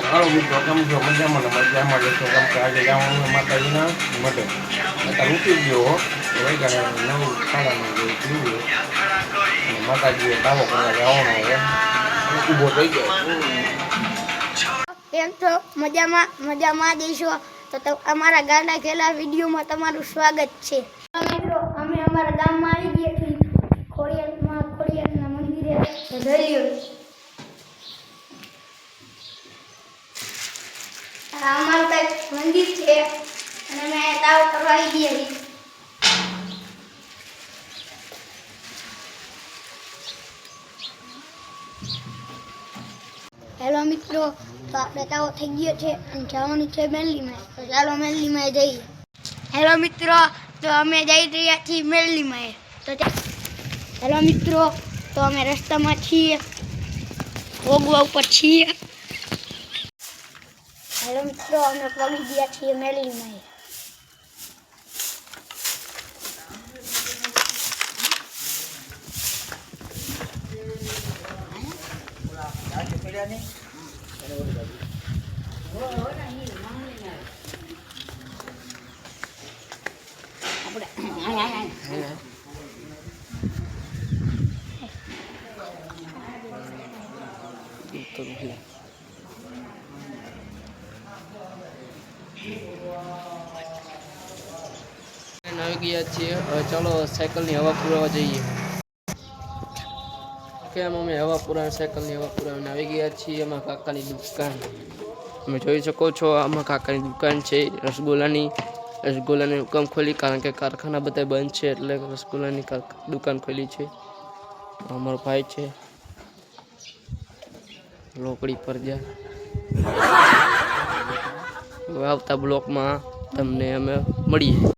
હાલો મિત્રો કેમ છો? મજામાં ને મજામાં જશો કેમ કે આજે જવાનું માતાજીના મઢે અત્યારે ઉઠી ગયો હો વૈગાને 9 સાડા 9 જેવું અને માતાજીએ તાવો કરવા જવાનો હવે ઊભો થઈ ગયો. કેમ છો? મજામાં દેશો તો અમારા ગાંડા ખેલા વિડીયોમાં તમારું સ્વાગત છે. મિત્રો અમે અમારા ગામમાં આવી ગયા છીએ ખોડિયારના મંદિરે અમારું કઈક મંદિર છે અને અમે તાવ કરવા આવી ગયા છીએ. હેલો મિત્રો, તો આપણે તાવો થઈ ગયો છે અને જવાનું છે મેરલીમાં, તો ચાલો મેરલીમાં જઈએ. હેલો મિત્રો, તો અમે જઈ રહ્યા છીએ મેરલીમાં. તો હેલો મિત્રો, તો અમે રસ્તામાં છીએ, ભોગવા ઉપર છીએ. હેલો મિત્રો, અમે પગી ગયા છીએ મેરલીમાં. આવી ગયા છીએ. હવે ચાલો સાયકલની હવા પુરાવા જઈએ. કેમ અમે હવા પુરાવા સાયકલની હવા પુરાવીને આવી ગયા છીએ અમારા કાકાની દુકાન. તમે જોઈ શકો છો આમાં કાકાની દુકાન છે રસગુલ્લાની દુકાન ખોલી, કારણ કે કારખાના બધા બંધ છે એટલે રસગુલ્લાની દુકાન ખોલી છે. અમારો ભાઈ છે લોકડી પર જ્યાં આવતા બ્લોકમાં તમને અમે મળીએ.